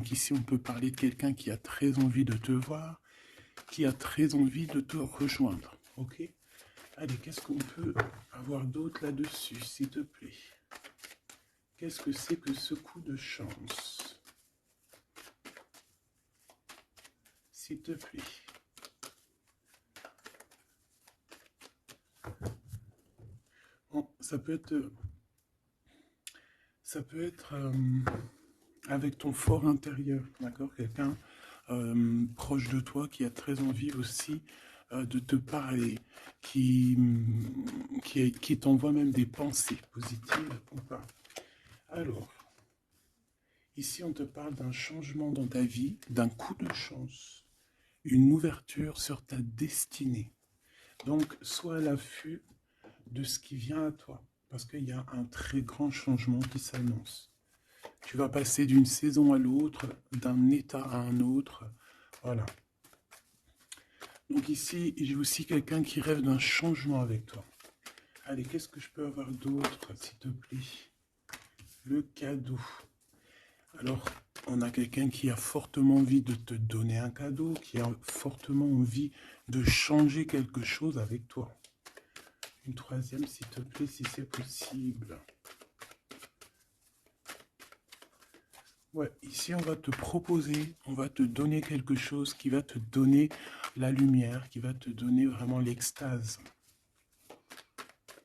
Donc ici, on peut parler de quelqu'un qui a très envie de te voir, qui a très envie de te rejoindre. Ok? Allez, qu'est-ce qu'on peut avoir d'autre là-dessus, s'il te plaît? Qu'est-ce que c'est que ce coup de chance? S'il te plaît. Bon, ça peut être avec ton fort intérieur, d'accord? Quelqu'un proche de toi qui a très envie aussi de te parler, qui t'envoie même des pensées positives ou pas. Alors, ici on te parle d'un changement dans ta vie, d'un coup de chance, une ouverture sur ta destinée. Donc, sois à l'affût de ce qui vient à toi, parce qu'il y a un très grand changement qui s'annonce. Tu vas passer d'une saison à l'autre, d'un état à un autre. Voilà. Donc ici, j'ai aussi quelqu'un qui rêve d'un changement avec toi. Allez, qu'est-ce que je peux avoir d'autre, s'il te plaît? Le cadeau. Alors, on a quelqu'un qui a fortement envie de te donner un cadeau, qui a fortement envie de changer quelque chose avec toi. Une troisième, s'il te plaît, si c'est possible. Ouais, ici on va te proposer, on va te donner quelque chose qui va te donner la lumière, qui va te donner vraiment l'extase.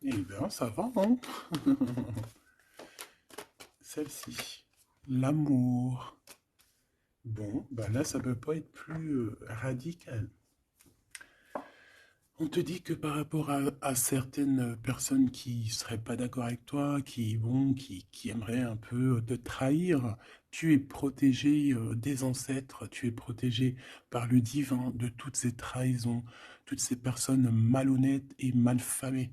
Eh bien, ça va, hein? Celle-ci, l'amour. Bon, bah là, ça peut pas être plus radical. On te dit que par rapport à certaines personnes qui seraient pas d'accord avec toi, qui aimeraient un peu te trahir, tu es protégé des ancêtres, tu es protégé par le divin de toutes ces trahisons, toutes ces personnes malhonnêtes et malfamées.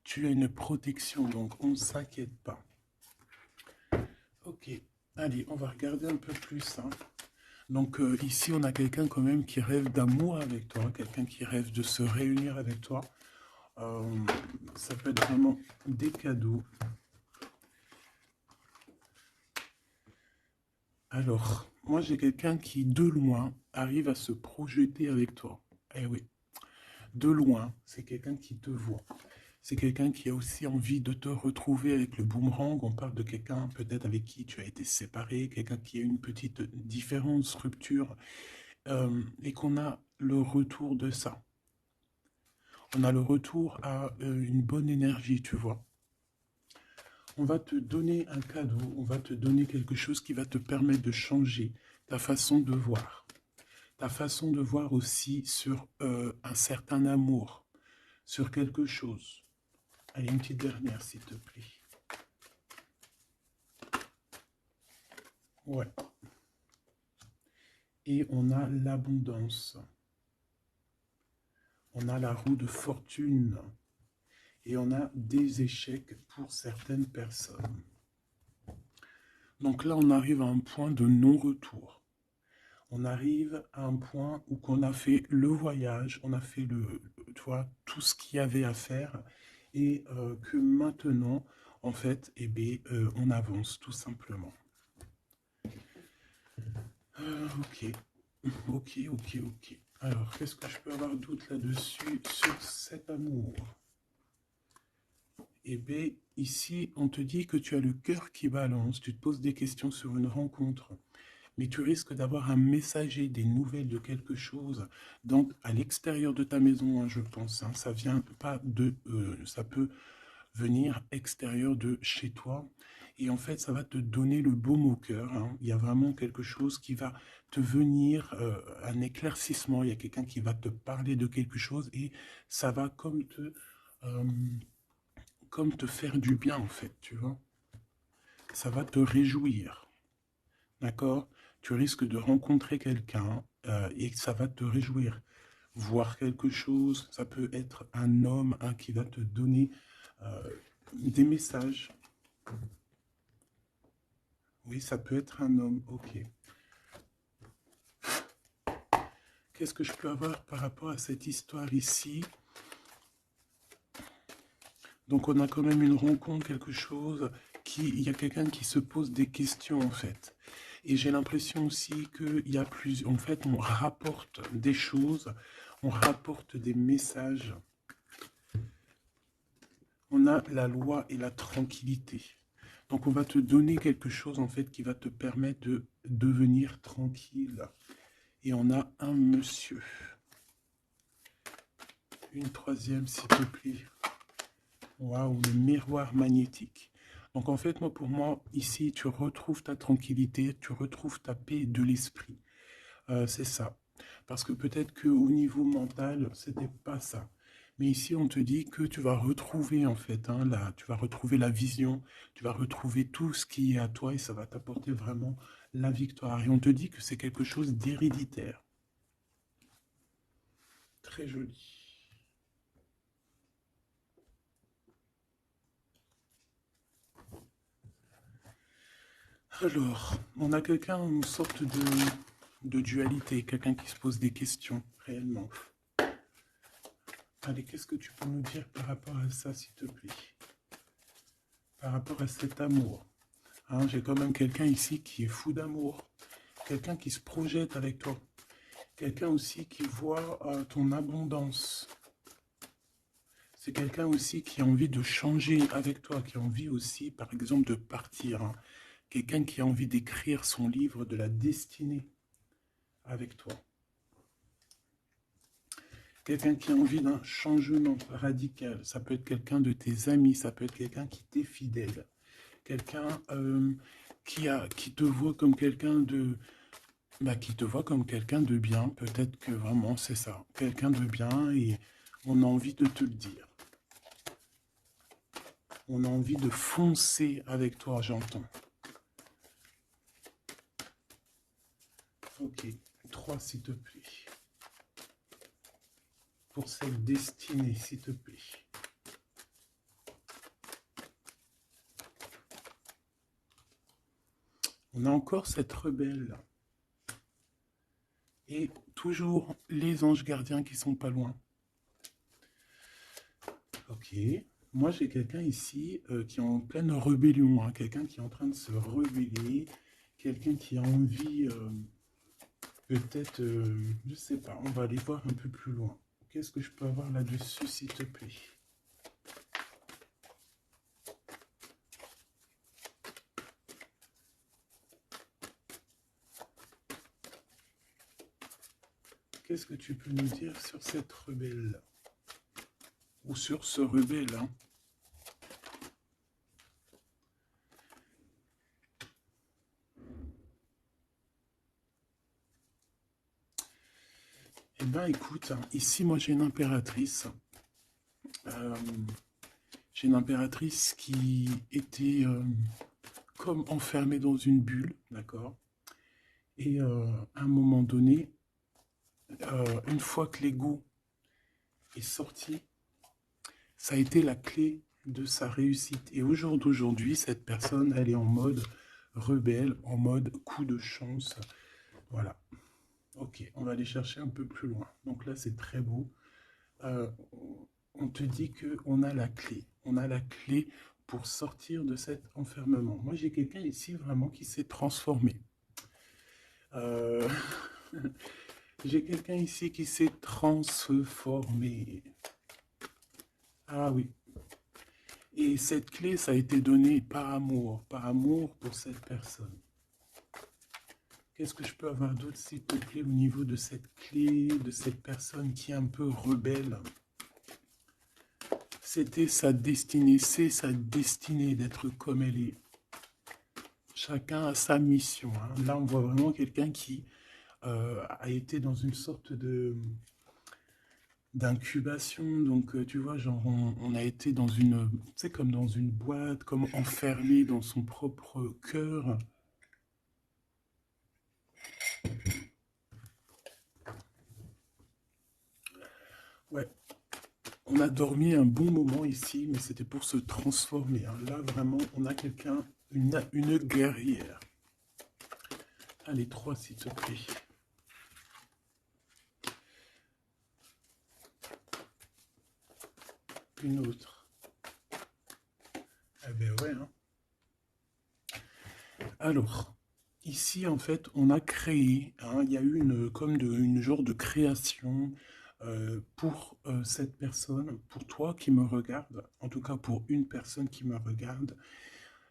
Tu as une protection, donc on ne s'inquiète pas. Ok, allez, on va regarder un peu plus, hein. Donc ici, on a quelqu'un quand même qui rêve d'amour avec toi, quelqu'un qui rêve de se réunir avec toi. Euh, Ça peut être vraiment des cadeaux. Alors, moi j'ai quelqu'un qui, de loin, arrive à se projeter avec toi. Eh oui, de loin, c'est quelqu'un qui te voit. C'est quelqu'un qui a aussi envie de te retrouver avec le boomerang. On parle de quelqu'un peut-être avec qui tu as été séparé, quelqu'un qui a une petite différence, rupture, et qu'on a le retour de ça. On a le retour à une bonne énergie, tu vois. On va te donner un cadeau, on va te donner quelque chose qui va te permettre de changer ta façon de voir. Ta façon de voir aussi sur un certain amour, sur quelque chose. Allez, une petite dernière, s'il te plaît. Ouais. Et on a l'abondance. On a la roue de fortune. Et on a des échecs pour certaines personnes. Donc là, on arrive à un point de non-retour. On arrive à un point où qu'on a fait le voyage, on a fait tu vois, tout ce qu'il y avait à faire et que maintenant, en fait, eh bien, on avance tout simplement. Ok, ok. Alors, qu'est-ce que je peux avoir d'autre là-dessus sur cet amour? Eh bien, ici, on te dit que tu as le cœur qui balance, tu te poses des questions sur une rencontre, mais tu risques d'avoir un messager, des nouvelles de quelque chose, donc à l'extérieur de ta maison, hein, je pense, hein, ça vient pas de, ça peut venir extérieur de chez toi, et en fait, ça va te donner le baume au cœur, hein. Il y a vraiment quelque chose qui va te venir, un éclaircissement, il y a quelqu'un qui va te parler de quelque chose, et ça va euh, comme te faire du bien, en fait, tu vois. Ça va te réjouir. D'accord? Tu risques de rencontrer quelqu'un et ça va te réjouir. Voir quelque chose, ça peut être un homme qui va te donner euh, des messages. Oui, ça peut être un homme, ok. Qu'est-ce que je peux avoir par rapport à cette histoire ici? Donc on a quand même une rencontre, quelque chose, il y a quelqu'un qui se pose des questions en fait. Et j'ai l'impression aussi qu'il y a plus... En fait, on rapporte des choses, on rapporte des messages. On a la loi et la tranquillité. Donc, on va te donner quelque chose, en fait, qui va te permettre de devenir tranquille. Et on a un monsieur. Une troisième, s'il te plaît. Waouh, le miroir magnétique. Donc, en fait, pour moi, ici, tu retrouves ta tranquillité, tu retrouves ta paix de l'esprit. C'est ça. Parce que peut-être qu'au niveau mental, c'était pas ça. Mais ici, on te dit que tu vas retrouver, en fait, hein, tu vas retrouver la vision, tu vas retrouver tout ce qui est à toi et ça va t'apporter vraiment la victoire. Et on te dit que c'est quelque chose d'héréditaire. Très joli. Alors, on a quelqu'un, une sorte de dualité, quelqu'un qui se pose des questions, réellement. Allez, qu'est-ce que tu peux nous dire par rapport à ça, s'il te plaît? Par rapport à cet amour. Hein, j'ai quand même quelqu'un ici qui est fou d'amour. Quelqu'un qui se projette avec toi. Quelqu'un aussi qui voit ton abondance. C'est quelqu'un aussi qui a envie de changer avec toi, qui a envie aussi, par exemple, de partir. Hein. Quelqu'un qui a envie d'écrire son livre de la destinée avec toi. Quelqu'un qui a envie d'un changement radical. Ça peut être quelqu'un de tes amis, ça peut être quelqu'un qui t'est fidèle. Quelqu'un qui te voit comme quelqu'un de... qui te voit comme quelqu'un de bien. Peut-être que vraiment c'est ça. Quelqu'un de bien et on a envie de te le dire. On a envie de foncer avec toi, j'entends. Ok, 3 s'il te plaît. Pour cette destinée, s'il te plaît. On a encore cette rebelle. Et toujours les anges gardiens qui sont pas loin. Ok. Moi, j'ai quelqu'un ici qui est en pleine rébellion. Hein, quelqu'un qui est en train de se rebeller. Quelqu'un qui a envie, peut-être, je sais pas, on va aller voir un peu plus loin. Qu'est-ce que je peux avoir là-dessus, s'il te plaît? Qu'est-ce que tu peux nous dire sur cette rebelle? Ou sur ce rebelle, hein? Eh bien, écoute, ici, moi, j'ai une impératrice. J'ai une impératrice qui était comme enfermée dans une bulle, d'accord? Et à un moment donné, une fois que l'ego est sorti, ça a été la clé de sa réussite. Et au jour d'aujourd'hui, cette personne, elle est en mode rebelle, en mode coup de chance. Voilà. Ok, on va aller chercher un peu plus loin. Donc là, c'est très beau. Euh, on te dit qu'on a la clé. On a la clé pour sortir de cet enfermement. Moi, j'ai quelqu'un ici vraiment qui s'est transformé. Euh, j'ai quelqu'un ici qui s'est transformé. Ah oui. Et cette clé, ça a été donné par amour pour cette personne. Qu'est-ce que je peux avoir d'autre, s'il te plaît, au niveau de cette clé, de cette personne qui est un peu rebelle? C'était sa destinée, c'est sa destinée d'être comme elle est. Chacun a sa mission. Hein. Là, on voit vraiment quelqu'un qui a été dans une sorte de d'incubation. Donc, tu vois, genre, on a été dans une, tu sais, comme dans une boîte, comme enfermé dans son propre cœur. Ouais, on a dormi un bon moment ici, mais c'était pour se transformer. Hein. Là, vraiment, on a quelqu'un, une guerrière. Allez, 3, s'il te plaît. Une autre. Ah ben ouais, hein. Alors, ici, en fait, on a créé, hein, il y a eu une genre de création pour cette personne, pour toi qui me regarde, en tout cas pour une personne qui me regarde.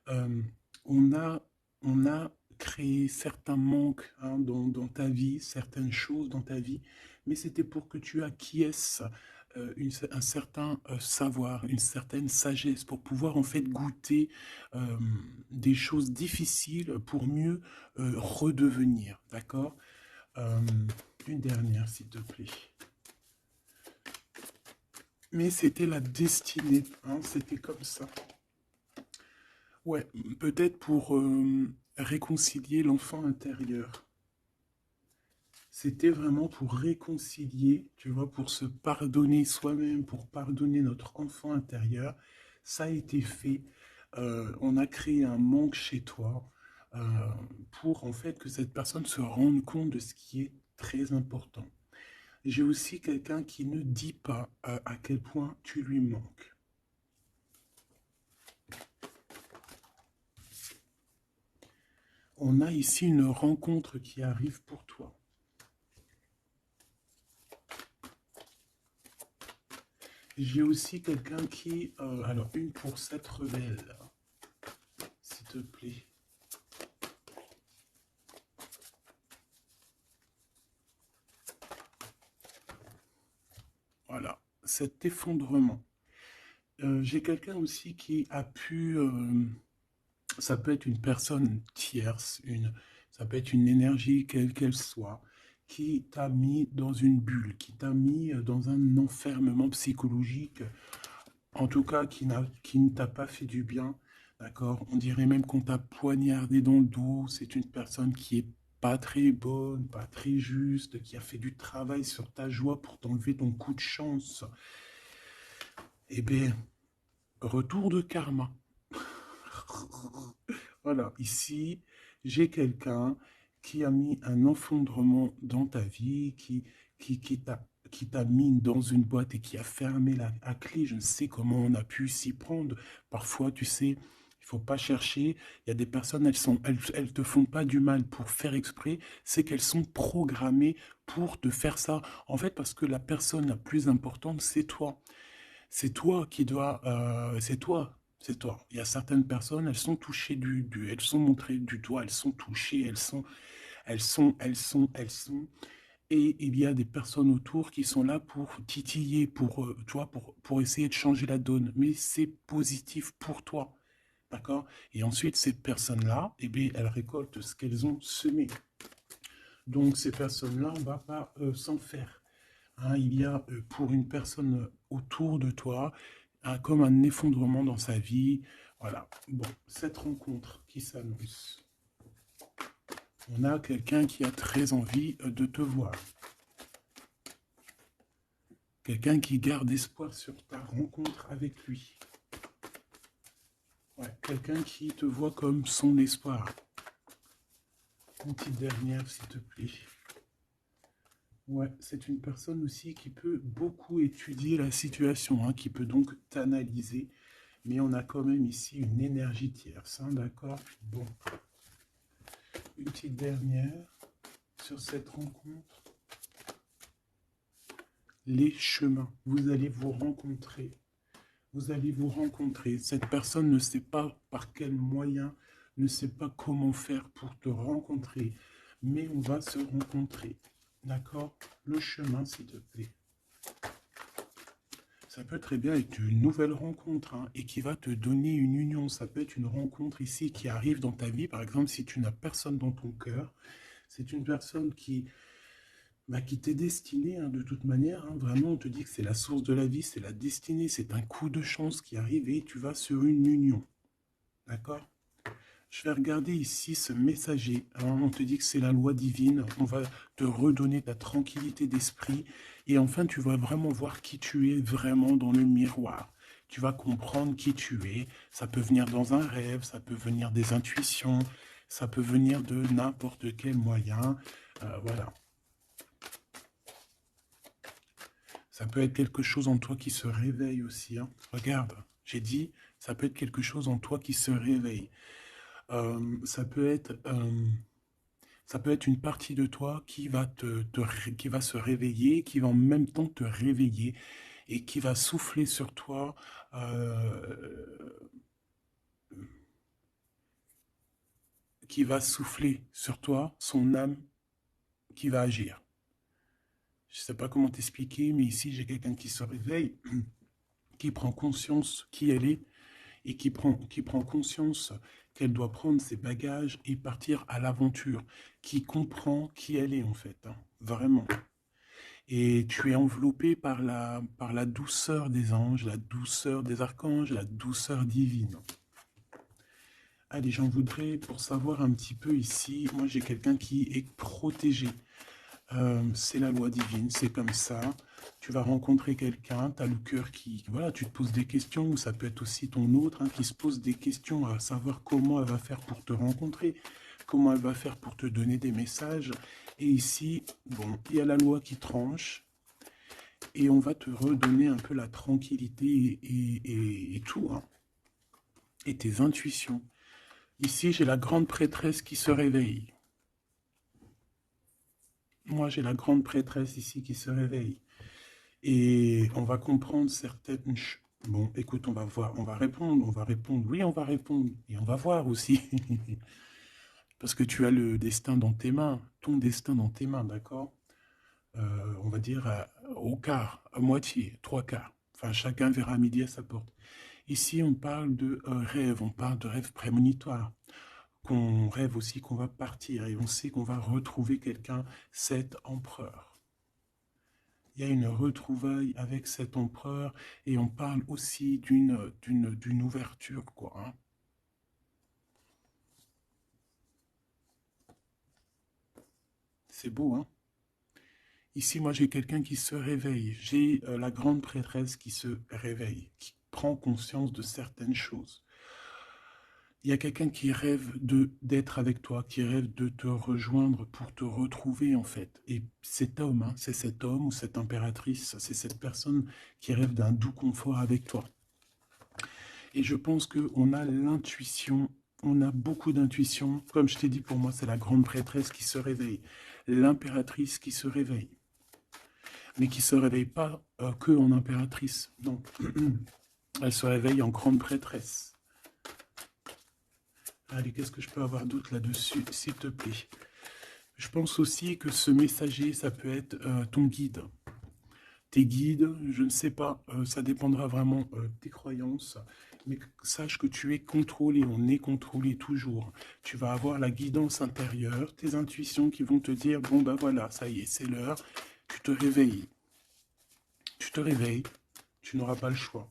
Euh, on a, on a créé certains manques, hein, dans ta vie, certaines choses dans ta vie, mais c'était pour que tu acquiesces un certain savoir, une certaine sagesse, pour pouvoir en fait goûter euh, des choses difficiles pour mieux redevenir, d'accord? Euh, une dernière, s'il te plaît. Mais c'était la destinée, hein, c'était comme ça. Ouais, peut-être pour réconcilier l'enfant intérieur. C'était vraiment pour réconcilier, tu vois, pour se pardonner soi-même, pour pardonner notre enfant intérieur. Ça a été fait. On a créé un manque chez toi euh, pour en fait que cette personne se rende compte de ce qui est très important. J'ai aussi quelqu'un qui ne dit pas à quel point tu lui manques. On a ici une rencontre qui arrive pour toi. J'ai aussi quelqu'un qui... alors, une pour cette rebelle, s'il te plaît. Voilà, cet effondrement. J'ai quelqu'un aussi qui a pu... ça peut être une personne tierce, ça peut être une énergie, quelle qu'elle soit, qui t'a mis dans une bulle, qui t'a mis dans un enfermement psychologique, en tout cas qui ne t'a pas fait du bien, d'accord? On dirait même qu'on t'a poignardé dans le dos. C'est une personne qui est pas très bonne, pas très juste, qui a fait du travail sur ta joie pour t'enlever ton coup de chance. Eh bien, retour de karma. Voilà, ici, j'ai quelqu'un qui a mis un effondrement dans ta vie, qui t'a mis dans une boîte et qui a fermé à clé. Je ne sais comment on a pu s'y prendre. Parfois, tu sais, il faut pas chercher. Il y a des personnes, elles te font pas du mal pour faire exprès. C'est qu'elles sont programmées pour te faire ça. En fait, parce que la personne la plus importante, c'est toi. C'est toi qui dois, c'est toi, c'est toi. Il y a certaines personnes, elles sont touchées elles sont montrées du doigt, elles sont touchées, elles sont. Et il y a des personnes autour qui sont là pour titiller, tu vois, pour essayer de changer la donne. Mais c'est positif pour toi, d'accord? Et ensuite, ces personnes-là, eh bien, elles récoltent ce qu'elles ont semé. Donc, ces personnes-là, on ne va pas s'en faire. Hein, il y a pour une personne autour de toi comme un effondrement dans sa vie. Voilà. Bon, cette rencontre qui s'annonce. On a quelqu'un qui a très envie de te voir. Quelqu'un qui garde espoir sur ta rencontre avec lui. Ouais, quelqu'un qui te voit comme son espoir. Une petite dernière, s'il te plaît. Ouais, c'est une personne aussi qui peut beaucoup étudier la situation, hein, qui peut donc t'analyser. Mais on a quand même ici une énergie tierce, hein, d'accord? Bon, une petite dernière sur cette rencontre. Les chemins, vous allez vous rencontrer. Vous allez vous rencontrer. Cette personne ne sait pas par quel moyen, ne sait pas comment faire pour te rencontrer. Mais on va se rencontrer. D'accord? Le chemin, s'il te plaît. Ça peut très bien être une nouvelle rencontre, hein, et qui va te donner une union. Ça peut être une rencontre ici qui arrive dans ta vie. Par exemple, si tu n'as personne dans ton cœur, c'est une personne qui t'est destinée, hein, de toute manière. Hein. Vraiment, on te dit que c'est la source de la vie, c'est la destinée, c'est un coup de chance qui arrive et tu vas sur une union. D'accord? Je vais regarder ici ce messager. Alors, on te dit que c'est la loi divine. On va te redonner ta tranquillité d'esprit. Et enfin, tu vas vraiment voir qui tu es vraiment dans le miroir. Tu vas comprendre qui tu es. Ça peut venir dans un rêve, ça peut venir des intuitions, ça peut venir de n'importe quel moyen. Voilà. Ça peut être quelque chose en toi qui se réveille aussi. Hein. Regarde, j'ai dit, ça peut être quelque chose en toi qui se réveille. Ça peut être Ça peut être une partie de toi qui va qui va se réveiller, qui va en même temps te réveiller et qui va souffler sur toi, qui va souffler sur toi son âme qui va agir. Je ne sais pas comment t'expliquer, mais ici j'ai quelqu'un qui se réveille, qui prend conscience qui elle est et qui prend conscience qu'elle doit prendre ses bagages et partir à l'aventure, qui comprend qui elle est en fait, hein, vraiment. Et tu es enveloppé par la douceur des anges, la douceur des archanges, la douceur divine. Allez, j'en voudrais pour savoir un petit peu ici, moi j'ai quelqu'un qui est protégé. C'est la loi divine, c'est comme ça. Tu vas rencontrer quelqu'un, tu as le cœur qui... Voilà, tu te poses des questions, ou ça peut être aussi ton autre, hein, qui se pose des questions à savoir comment elle va faire pour te rencontrer, comment elle va faire pour te donner des messages. Et ici, bon, il y a la loi qui tranche, et on va te redonner un peu la tranquillité et tout, hein, et tes intuitions. Ici, j'ai la grande prêtresse qui se réveille. Moi, j'ai la grande prêtresse ici qui se réveille. Et on va comprendre certaines... Bon, écoute, on va voir, on va répondre. Oui, on va répondre. Et on va voir aussi. Parce que tu as le destin dans tes mains, ton destin dans tes mains, d'accord? On va dire au quart, à moitié, trois quarts. Enfin, chacun verra midi à sa porte. Ici, on parle de rêve, on parle de rêve prémonitoire. Qu'on rêve aussi qu'on va partir et on sait qu'on va retrouver quelqu'un, cet empereur. Il y a une retrouvaille avec cet empereur et on parle aussi d'une ouverture, quoi. Hein. C'est beau, hein? Ici, moi, j'ai quelqu'un qui se réveille. J'ai la grande prêtresse qui se réveille, qui prend conscience de certaines choses. Il y a quelqu'un qui rêve d'être avec toi, qui rêve de te rejoindre pour te retrouver, en fait. Et cet homme, hein, c'est cet homme ou cette impératrice, c'est cette personne qui rêve d'un doux confort avec toi. Et je pense qu'on a l'intuition, on a beaucoup d'intuition. Comme je t'ai dit, pour moi, c'est la grande prêtresse qui se réveille, l'impératrice qui se réveille. Mais qui ne se réveille pas que en impératrice, non. Elle se réveille en grande prêtresse. Allez, qu'est-ce que je peux avoir d'autre là-dessus, s'il te plaît? Je pense aussi que ce messager, ça peut être ton guide. Tes guides, je ne sais pas, ça dépendra vraiment de tes croyances, mais sache que tu es contrôlé, on est contrôlé toujours. Tu vas avoir la guidance intérieure, tes intuitions qui vont te dire, bon ben voilà, ça y est, c'est l'heure, tu te réveilles. Tu te réveilles, tu n'auras pas le choix.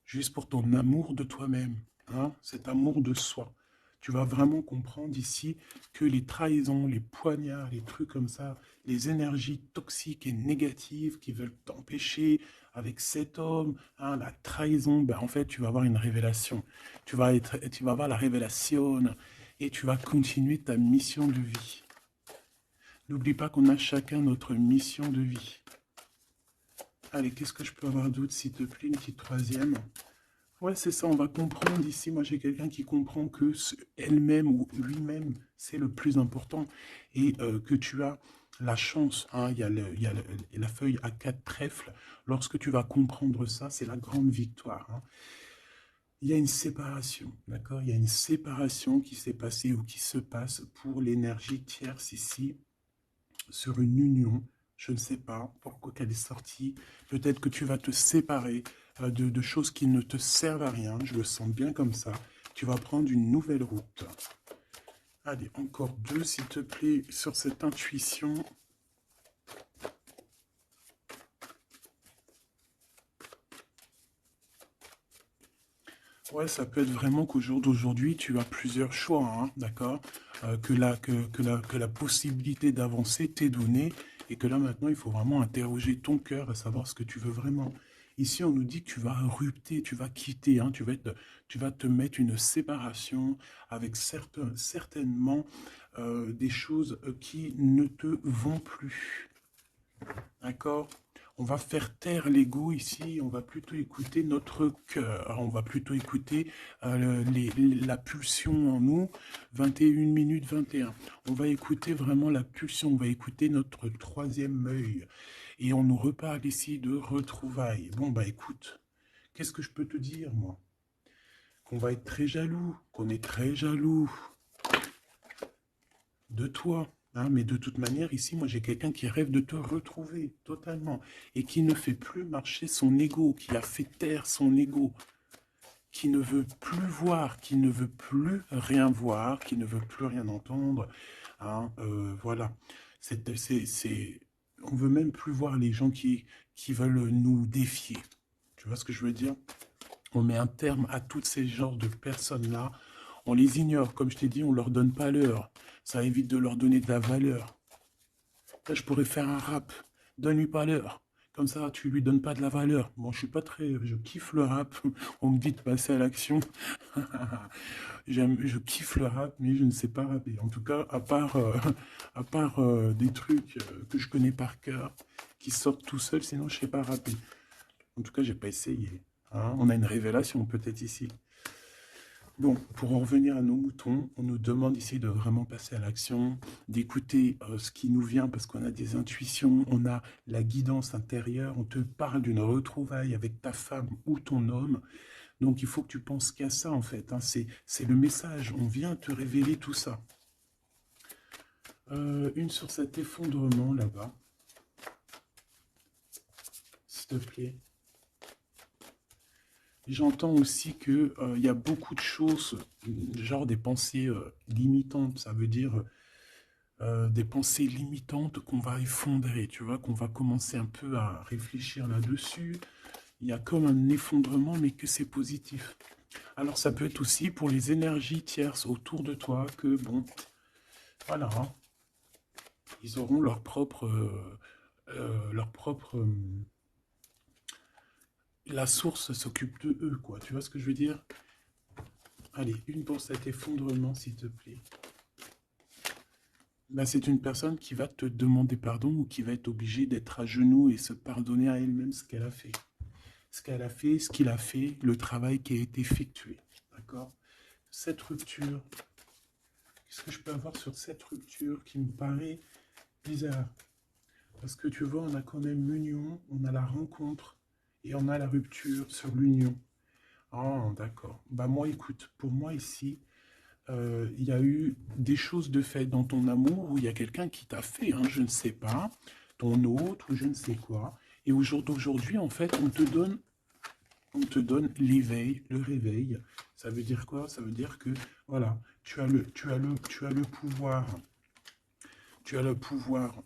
Juste pour ton amour de toi-même, hein, cet amour de soi. Tu vas vraiment comprendre ici que les trahisons, les poignards, les trucs comme ça, les énergies toxiques et négatives qui veulent t'empêcher avec cet homme, hein, la trahison, ben en fait, tu vas avoir une révélation. Tu vas avoir la révélation et tu vas continuer ta mission de vie. N'oublie pas qu'on a chacun notre mission de vie. Allez, qu'est-ce que je peux avoir d'autre, s'il te plaît, une petite troisième? Ouais, c'est ça, on va comprendre ici. Moi, j'ai quelqu'un qui comprend que elle-même ou lui-même, c'est le plus important. Et que tu as la chance, hein, il y a la feuille à 4 trèfles. Lorsque tu vas comprendre ça, c'est la grande victoire. Hein. Il y a une séparation, d'accord? Il y a une séparation qui s'est passée ou qui se passe pour l'énergie tierce ici, sur une union. Je ne sais pas pourquoi qu'elle est sortie. Peut-être que tu vas te séparer de choses qui ne te servent à rien. Je le sens bien comme ça. Tu vas prendre une nouvelle route. Allez, encore deux, s'il te plaît, sur cette intuition. Ouais, ça peut être vraiment qu'au jour d'aujourd'hui, tu as plusieurs choix, hein, d'accord? Que la possibilité d'avancer t'est donnée et que là, maintenant, il faut vraiment interroger ton cœur et savoir ce que tu veux vraiment. Ici, on nous dit que tu vas rupter, tu vas quitter, hein, tu vas te mettre une séparation avec certainement des choses qui ne te vont plus. D'accord? On va faire taire l'ego ici, on va plutôt écouter notre cœur, on va plutôt écouter la pulsion en nous, 21 minutes 21. On va écouter vraiment la pulsion, on va écouter notre troisième œil. Et on nous reparle ici de retrouvailles. Bon, bah écoute, qu'est-ce que je peux te dire, moi? Qu'on va être très jaloux, qu'on est très jaloux de toi. Hein, mais de toute manière, ici, moi, j'ai quelqu'un qui rêve de te retrouver totalement et qui ne fait plus marcher son ego, qui a fait taire son ego, qui ne veut plus voir, qui ne veut plus rien voir, qui ne veut plus rien entendre. Hein, voilà. On veut même plus voir les gens qui veulent nous défier. Tu vois ce que je veux dire? On met un terme à tous ces genres de personnes-là. On les ignore, comme je t'ai dit, on leur donne pas l'heure. Ça évite de leur donner de la valeur. Là, je pourrais faire un rap. Donne-lui pas l'heure. Comme ça, tu lui donnes pas de la valeur. Bon, je suis pas très... Je kiffe le rap. On me dit de passer à l'action. Je kiffe le rap, mais je ne sais pas rapper. En tout cas, à part des trucs que je connais par cœur, qui sortent tout seuls, sinon je sais pas rapper. En tout cas, j'ai pas essayé. Hein, on a une révélation peut-être ici. Bon, pour en revenir à nos moutons, on nous demande ici de vraiment passer à l'action, d'écouter ce qui nous vient parce qu'on a des intuitions, on a la guidance intérieure, on te parle d'une retrouvaille avec ta femme ou ton homme. Donc il faut que tu penses qu'à ça en fait, hein. C'est le message, on vient te révéler tout ça. Une sur cet effondrement là-bas, s'il te plaît. J'entends aussi qu'il y a beaucoup de choses, genre des pensées limitantes. Ça veut dire des pensées limitantes qu'on va effondrer, tu vois, qu'on va commencer un peu à réfléchir là-dessus. Il y a comme un effondrement, mais que c'est positif. Alors ça peut être aussi pour les énergies tierces autour de toi que, bon, voilà, hein, ils auront leur propre la source s'occupe de eux, quoi. Tu vois ce que je veux dire? Allez, une pour cet effondrement, s'il te plaît. Ben, c'est une personne qui va te demander pardon ou qui va être obligée d'être à genoux et se pardonner à elle-même ce qu'elle a fait. Ce qu'elle a fait, ce qu'il a fait, le travail qui a été effectué. D'accord? Cette rupture, qu'est-ce que je peux avoir sur cette rupture qui me paraît bizarre? Parce que tu vois, on a quand même l'union, on a la rencontre et on a la rupture sur l'union. Ah, d'accord. Bah moi, écoute, pour moi ici, il y a eu des choses de fait dans ton amour où il y a quelqu'un qui t'a fait, hein, je ne sais pas, ton autre ou je ne sais quoi. Et au jour d'aujourd'hui, en fait, on te donne l'éveil, le réveil. Ça veut dire quoi? Ça veut dire que, voilà, tu as le pouvoir. Tu as le pouvoir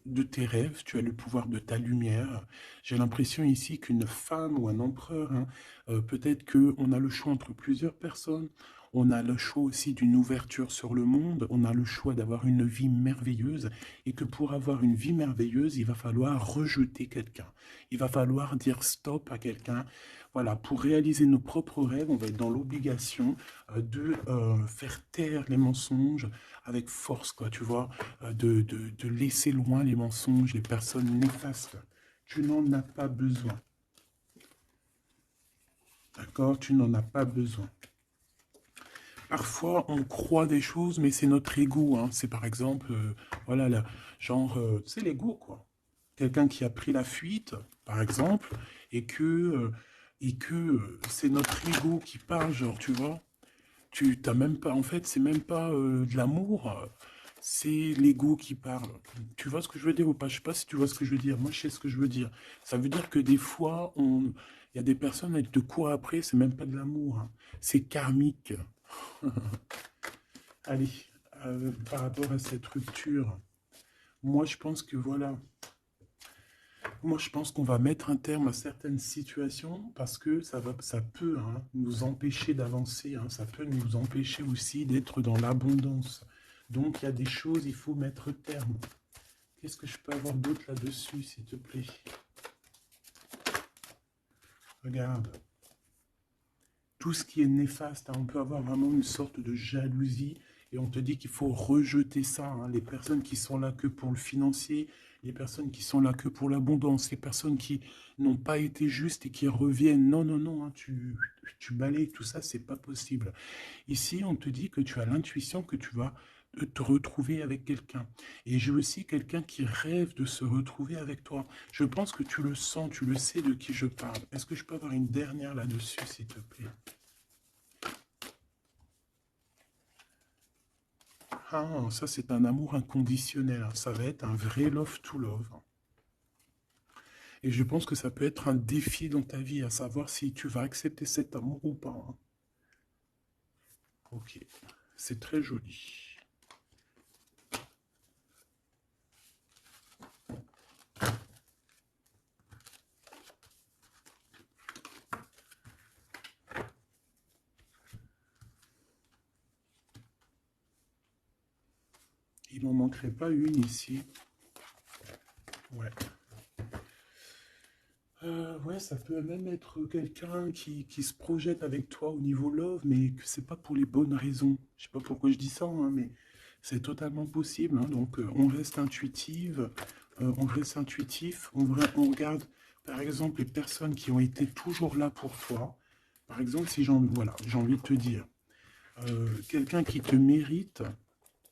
de tes rêves, tu as le pouvoir de ta lumière. J'ai l'impression ici qu'une femme ou un empereur, hein, peut-être qu'on a le choix entre plusieurs personnes, on a le choix aussi d'une ouverture sur le monde, on a le choix d'avoir une vie merveilleuse, et que pour avoir une vie merveilleuse, il va falloir rejeter quelqu'un. Il va falloir dire stop à quelqu'un. Voilà, pour réaliser nos propres rêves, on va être dans l'obligation de faire taire les mensonges avec force, quoi, tu vois, de laisser loin les mensonges, les personnes néfastes. Tu n'en as pas besoin. D'accord? Tu n'en as pas besoin. Parfois, on croit des choses, mais c'est notre ego. Hein. C'est par exemple, voilà, genre, c'est l'ego, quoi. Quelqu'un qui a pris la fuite, par exemple, et que c'est notre ego qui parle, genre, tu vois. Tu t'as même pas, en fait, c'est même pas de l'amour, c'est l'ego qui parle. Tu vois ce que je veux dire ou pas? Je sais pas si tu vois ce que je veux dire. Moi, je sais ce que je veux dire. Ça veut dire que des fois, il y a des personnes, elles te courent après, c'est même pas de l'amour, hein. C'est karmique. Allez, par rapport à cette rupture, moi, je pense que voilà. Moi, je pense qu'on va mettre un terme à certaines situations parce que ça peut hein, nous empêcher d'avancer, hein, ça peut nous empêcher aussi d'être dans l'abondance. Donc, il y a des choses, il faut mettre terme. Qu'est-ce que je peux avoir d'autre là-dessus, s'il te plaît? Regarde. Tout ce qui est néfaste, hein, on peut avoir vraiment une sorte de jalousie et on te dit qu'il faut rejeter ça. Hein, les personnes qui sont là que pour le financier, les personnes qui sont là que pour l'abondance, les personnes qui n'ont pas été justes et qui reviennent. Non, non, non, hein, tu balayes tout ça, c'est pas possible. Ici, on te dit que tu as l'intuition que tu vas te retrouver avec quelqu'un. Et j'ai aussi quelqu'un qui rêve de se retrouver avec toi. Je pense que tu le sens, tu le sais de qui je parle. Est-ce que je peux avoir une dernière là-dessus, s'il te plaît? Ah, ça c'est un amour inconditionnel. Ça va être un vrai love to love. Et je pense que ça peut être un défi dans ta vie, à savoir si tu vas accepter cet amour ou pas. Hein. Ok, c'est très joli. Il n'en manquerait pas une ici. Ouais. Ouais, ça peut même être quelqu'un qui se projette avec toi au niveau love, mais que c'est pas pour les bonnes raisons. Je sais pas pourquoi je dis ça, hein, mais c'est totalement possible. Hein. Donc, on reste intuitive, on reste intuitif, on regarde, par exemple, les personnes qui ont été toujours là pour toi. Par exemple, si voilà, j'ai envie de te dire, quelqu'un qui te mérite,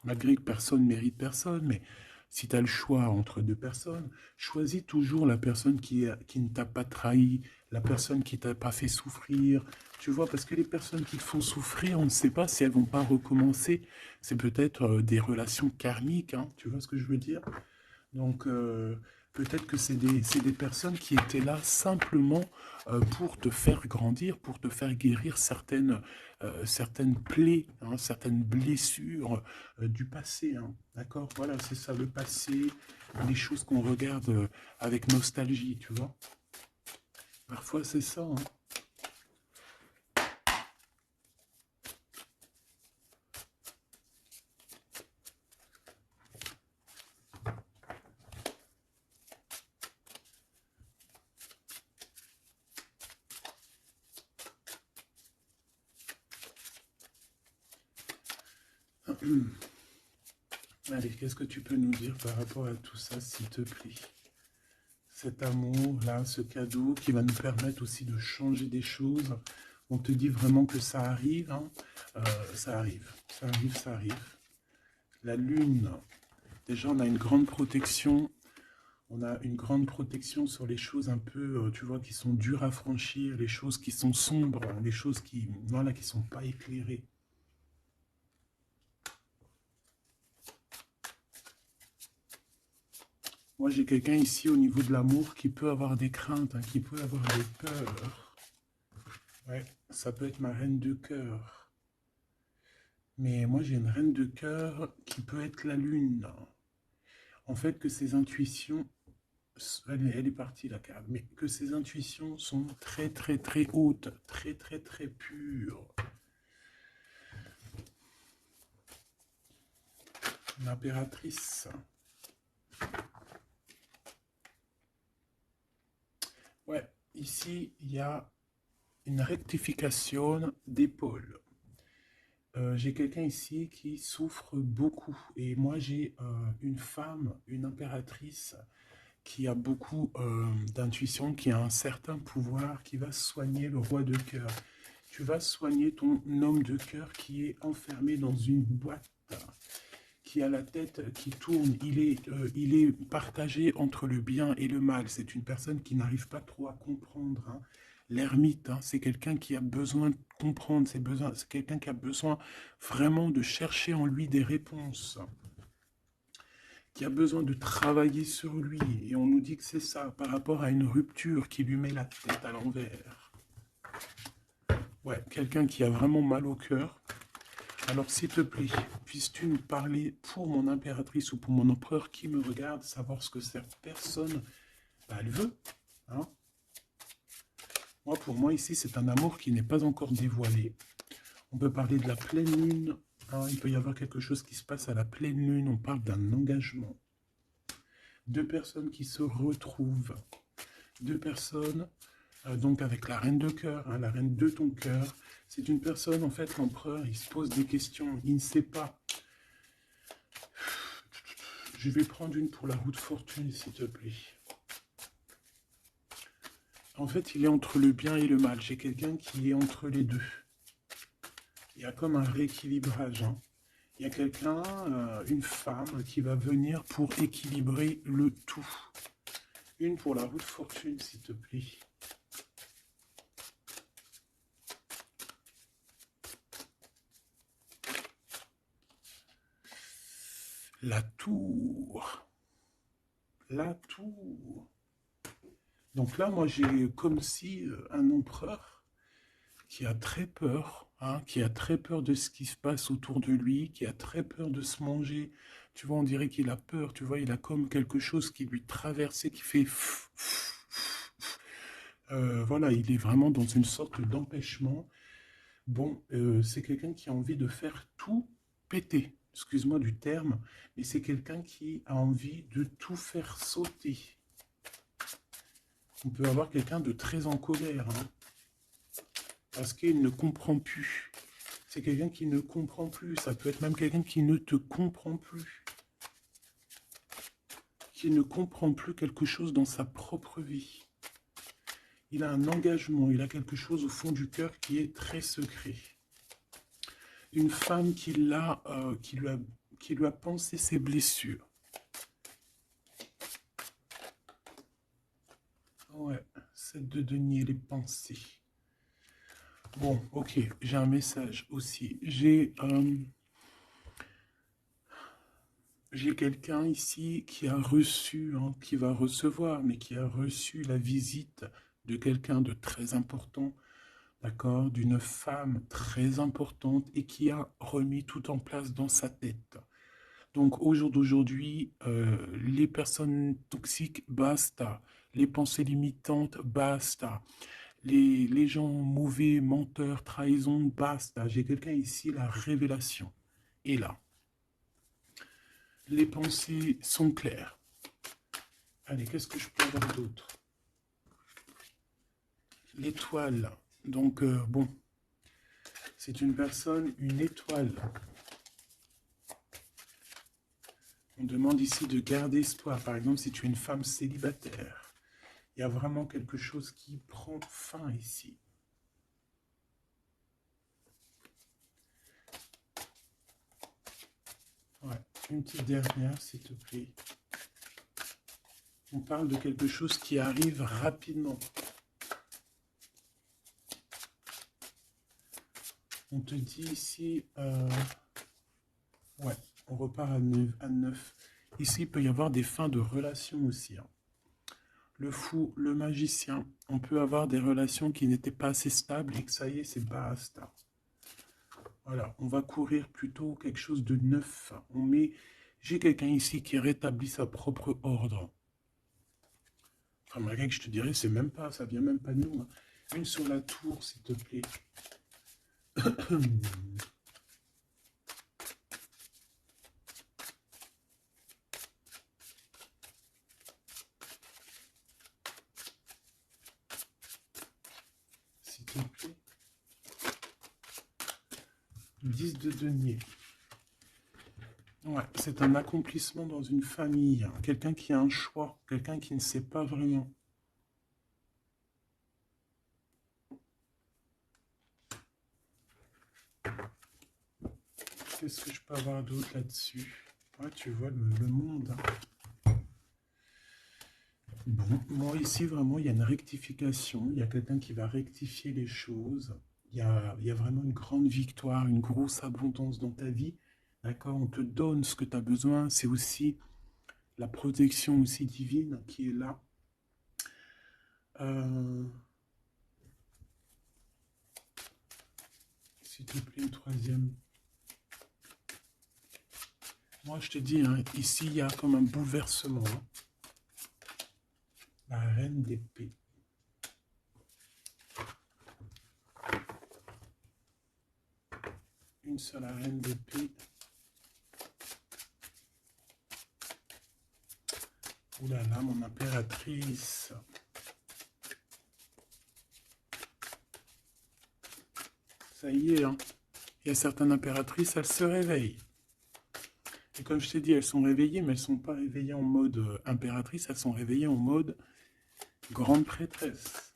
malgré que personne ne mérite personne, mais si tu as le choix entre deux personnes, choisis toujours la personne qui ne t'a pas trahi, la personne qui t'a pas fait souffrir. Tu vois, parce que les personnes qui te font souffrir, on ne sait pas si elles vont pas recommencer. C'est peut-être des relations karmiques, hein, tu vois ce que je veux dire? Donc, peut-être que c'est des personnes qui étaient là simplement pour te faire grandir, pour te faire guérir certaines plaies, hein, certaines blessures du passé. Hein. D'accord? Voilà, c'est ça, le passé, les choses qu'on regarde avec nostalgie, tu vois? Parfois, c'est ça. Hein. Allez, qu'est-ce que tu peux nous dire par rapport à tout ça, s'il te plaît? Cet amour-là, ce cadeau qui va nous permettre aussi de changer des choses. On te dit vraiment que ça arrive, hein. Ça arrive, ça arrive, ça arrive. La lune, déjà on a une grande protection. On a une grande protection sur les choses un peu, tu vois, qui sont dures à franchir, les choses qui sont sombres, les choses qui, voilà, qui sont pas éclairées. Moi, j'ai quelqu'un ici au niveau de l'amour qui peut avoir des craintes, hein, qui peut avoir des peurs. Ouais, ça peut être ma reine de cœur. Mais moi, j'ai une reine de cœur qui peut être la lune. En fait, que ses intuitions, elle est partie la carte, mais que ses intuitions sont très, très, très hautes, très, très, très pures. L'impératrice. Ouais, ici, il y a une rectification d'épaule. J'ai quelqu'un ici qui souffre beaucoup. Et moi, j'ai une femme, une impératrice, qui a beaucoup d'intuition, qui a un certain pouvoir, qui va soigner le roi de cœur. Tu vas soigner ton homme de cœur qui est enfermé dans une boîte, qui a la tête qui tourne. Il est partagé entre le bien et le mal. C'est une personne qui n'arrive pas trop à comprendre. Hein. L'ermite, hein, c'est quelqu'un qui a besoin de comprendre, c'est quelqu'un qui a besoin vraiment de chercher en lui des réponses, qui a besoin de travailler sur lui. Et on nous dit que c'est ça, par rapport à une rupture qui lui met la tête à l'envers. Ouais, quelqu'un qui a vraiment mal au cœur. Alors, s'il te plaît, puisses-tu nous parler pour mon impératrice ou pour mon empereur qui me regarde, savoir ce que cette personne, elle veut, hein? Moi, pour moi, ici, c'est un amour qui n'est pas encore dévoilé. On peut parler de la pleine lune. Hein, il peut y avoir quelque chose qui se passe à la pleine lune. On parle d'un engagement. Deux personnes qui se retrouvent. Deux personnes, donc avec la reine de cœur, hein, la reine de ton cœur. C'est une personne, en fait, l'empereur, il se pose des questions. Il ne sait pas. je vais prendre une pour la roue de fortune, s'il te plaît. En fait, il est entre le bien et le mal. J'ai quelqu'un qui est entre les deux. Il y a comme un rééquilibrage. Hein. Il y a quelqu'un, une femme, qui va venir pour équilibrer le tout. Une pour la roue de fortune, s'il te plaît. La tour. La tour. Donc là, moi, j'ai comme si un empereur qui a très peur, hein, qui a très peur de ce qui se passe autour de lui, qui a très peur de se manger. Tu vois, on dirait qu'il a peur, tu vois, il a comme quelque chose qui lui traverse et qui fait... voilà, il est vraiment dans une sorte d'empêchement. Bon, c'est quelqu'un qui a envie de faire tout péter. Excuse-moi du terme, mais c'est quelqu'un qui a envie de tout faire sauter. On peut avoir quelqu'un de très en colère, hein, parce qu'il ne comprend plus. C'est quelqu'un qui ne comprend plus. Ça peut être même quelqu'un qui ne te comprend plus. Qui ne comprend plus quelque chose dans sa propre vie. Il a un engagement, il a quelque chose au fond du cœur qui est très secret. Une femme qui lui a pensé ses blessures. Ouais, 7 de denier, les pensées. Bon, ok, j'ai un message aussi. J'ai quelqu'un ici qui a reçu, hein, qui va recevoir, mais qui a reçu la visite de quelqu'un de très important, d'accord, d'une femme très importante et qui a remis tout en place dans sa tête. Donc au jour d'aujourd'hui, les personnes toxiques, basta. Les pensées limitantes, basta. Les gens mauvais, menteurs, trahison, basta. J'ai quelqu'un ici, la révélation est là. Les pensées sont claires. Allez, qu'est-ce que je peux avoir d'autre? L'étoile. Donc, bon, c'est une personne, une étoile. On demande ici de garder espoir. Par exemple, si tu es une femme célibataire, il y a vraiment quelque chose qui prend fin ici. Ouais, une petite dernière, s'il te plaît. On parle de quelque chose qui arrive rapidement. On te dit ici, ouais, on repart à 9. Ici, il peut y avoir des fins de relations aussi. Hein. Le fou, le magicien, on peut avoir des relations qui n'étaient pas assez stables et que ça y est, c'est basta. Voilà, on va courir plutôt quelque chose de neuf. J'ai quelqu'un ici qui rétablit sa propre ordre. Enfin, malgré que je te dirais, c'est même pas, ça vient même pas de nous. Hein. Une sur la tour, s'il te plaît. S'il te plaît. 10 de denier. Ouais, c'est un accomplissement dans une famille. Hein. Quelqu'un qui a un choix. Quelqu'un qui ne sait pas vraiment. Qu'est-ce que je peux avoir d'autre là-dessus? Ouais, tu vois le monde. Hein. Bon, moi ici, vraiment, il y a une rectification. Il y a quelqu'un qui va rectifier les choses. Il y a vraiment une grande victoire, une grosse abondance dans ta vie. D'accord? On te donne ce que tu as besoin. C'est aussi la protection aussi divine qui est là. S'il te plaît, une troisième. Moi, je te dis, hein, ici, il y a comme un bouleversement. Hein. La reine d'épée. Une seule reine d'épée. Ouh là là, mon impératrice. Ça y est, hein. Il y a certaines impératrices, elles se réveillent. Et comme je t'ai dit, elles sont réveillées, mais elles ne sont pas réveillées en mode impératrice, elles sont réveillées en mode grande prêtresse.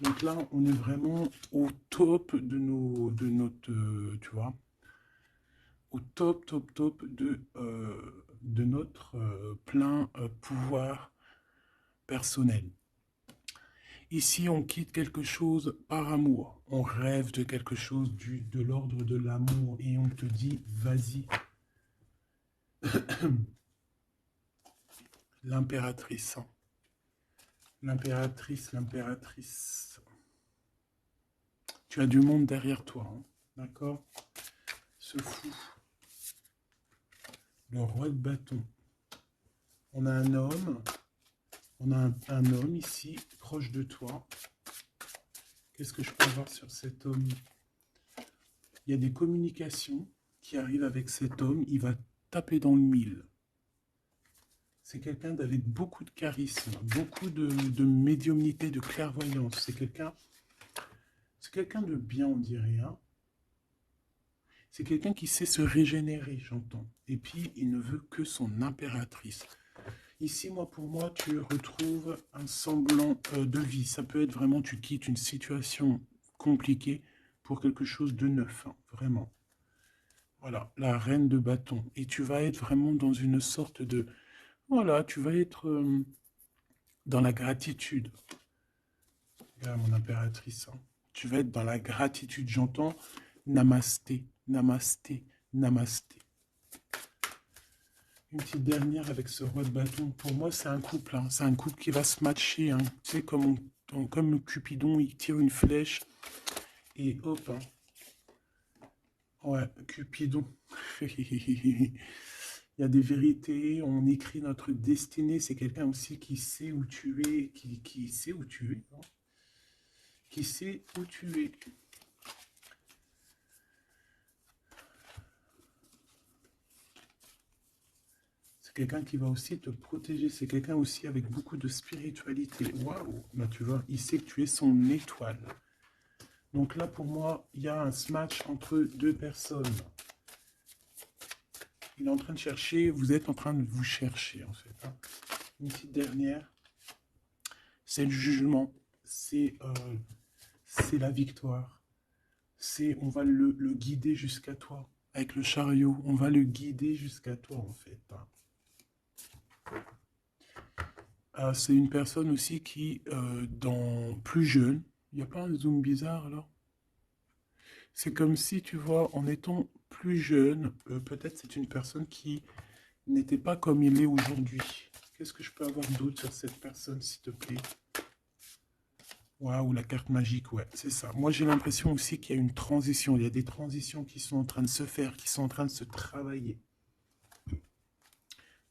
Donc là, on est vraiment au top de notre, tu vois, au top de notre plein pouvoir personnel. Ici, on quitte quelque chose par amour. On rêve de quelque chose de l'ordre de l'amour et on te dit, vas-y. L'impératrice. Hein. L'impératrice. Tu as du monde derrière toi. Hein. D'accord? Ce fou. Le roi de bâton. On a un homme. On a un homme ici, proche de toi. Qu'est-ce que je peux voir sur cet homme? Il y a des communications qui arrivent avec cet homme. Il va taper dans le mille. C'est quelqu'un avec beaucoup de charisme, beaucoup de médiumnité, de clairvoyance. C'est quelqu'un de bien, on dirait. Hein. C'est quelqu'un qui sait se régénérer, j'entends. Et puis, il ne veut que son impératrice. Ici, pour moi, tu retrouves un semblant de vie. Ça peut être vraiment, tu quittes une situation compliquée pour quelque chose de neuf, hein, vraiment. Voilà, la reine de bâton. Et tu vas être vraiment dans une sorte de... Voilà, tu vas être dans la gratitude. Regarde mon impératrice. Hein. Tu vas être dans la gratitude. J'entends namasté, namasté, namasté. Une petite dernière avec ce roi de bâton. Pour moi, c'est un couple. Hein. C'est un couple qui va se matcher. Hein. Tu sais, comme Cupidon, il tire une flèche. Et hop. Hein. Ouais, Cupidon. Il y a des vérités. On écrit notre destinée. C'est quelqu'un aussi qui sait où tu es. Qui sait où tu es. Hein. Qui sait où tu es. Quelqu'un qui va aussi te protéger, c'est quelqu'un aussi avec beaucoup de spiritualité. Waouh, bah, tu vois, il sait que tu es son étoile. Donc là, pour moi, il y a un match entre deux personnes. Il est en train de chercher, vous êtes en train de vous chercher, en fait. Hein. Une petite dernière, c'est le jugement, c'est la victoire. On va le guider jusqu'à toi. Avec le chariot, on va le guider jusqu'à toi, en fait. Hein. C'est une personne aussi qui, plus jeune, il n'y a pas un zoom bizarre alors? C'est comme si, tu vois, en étant plus jeune, peut-être c'est une personne qui n'était pas comme il est aujourd'hui. Qu'est-ce que je peux avoir d'autre sur cette personne, s'il te plaît? Waouh, la carte magique, ouais, c'est ça. Moi, j'ai l'impression aussi qu'il y a une transition. Il y a des transitions qui sont en train de se faire, qui sont en train de se travailler.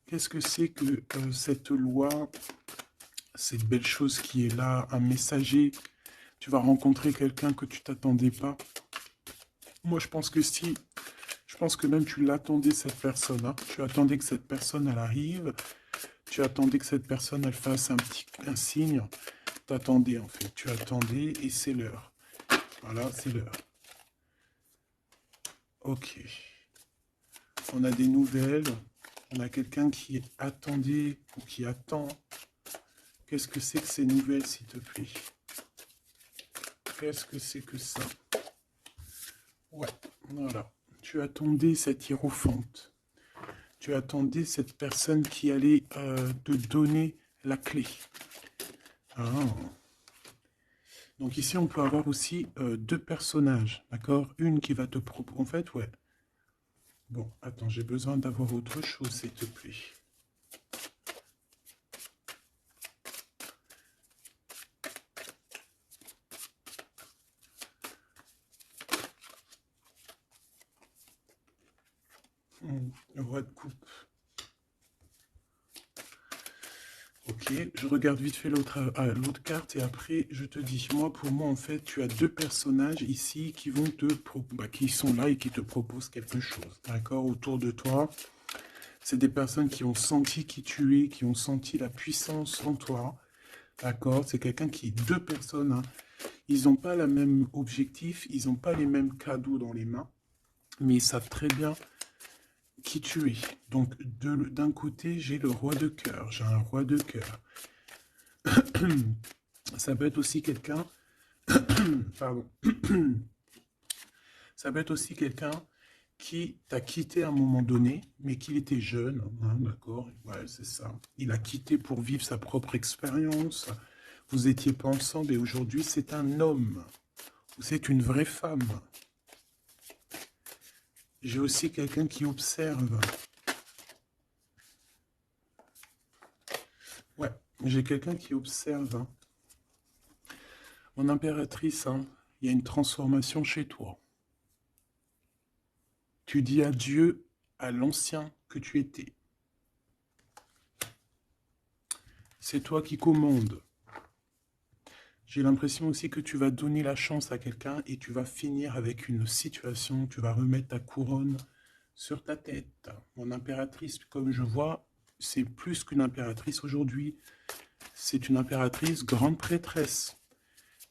Qu'est-ce que c'est que cette loi, cette belle chose qui est là, un messager? Tu vas rencontrer quelqu'un que tu t'attendais pas. Moi, je pense que si, je pense que même tu l'attendais, cette personne. Hein. Tu attendais que cette personne, elle arrive. Tu attendais que cette personne, elle fasse un signe. T'attendais, en fait. Tu attendais et c'est l'heure. Voilà, c'est l'heure. Ok. On a des nouvelles. On a quelqu'un qui attendait ou qui attend. Qu'est-ce que c'est que ces nouvelles, s'il te plaît? Qu'est-ce que c'est que ça? Ouais, voilà. Tu attendais cette hiérophante. Tu attendais cette personne qui allait te donner la clé. Ah. Donc ici, on peut avoir aussi deux personnages, d'accord? Une qui va te proposer... En fait, ouais. Bon, attends, j'ai besoin d'avoir autre chose, s'il te plaît. Le roi de coupe. Ok, je regarde vite fait l'autre carte et après je te dis. Pour moi en fait, tu as deux personnages ici qui vont qui sont là et qui te proposent quelque chose. D'accord, autour de toi. C'est des personnes qui ont senti qui tu es, qui ont senti la puissance en toi. D'accord, c'est quelqu'un deux personnes. Hein, ils n'ont pas le même objectif, ils n'ont pas les mêmes cadeaux dans les mains, mais ils savent très bien qui tu es. Donc, d'un côté, j'ai le roi de cœur. J'ai un roi de cœur. Ça peut être aussi quelqu'un... Pardon. Ça peut être aussi quelqu'un qui t'a quitté à un moment donné, mais qu'il était jeune, hein, d'accord? Ouais, c'est ça. Il a quitté pour vivre sa propre expérience. Vous étiez pas ensemble et aujourd'hui, c'est un homme. C'est une vraie femme. J'ai aussi quelqu'un qui observe. Ouais, j'ai quelqu'un qui observe. Hein. Mon impératrice, hein, il y a une transformation chez toi. Tu dis adieu à l'ancien que tu étais. C'est toi qui commandes. J'ai l'impression aussi que tu vas donner la chance à quelqu'un et tu vas finir avec une situation, tu vas remettre ta couronne sur ta tête. Mon impératrice, comme je vois, c'est plus qu'une impératrice aujourd'hui. C'est une impératrice grande prêtresse.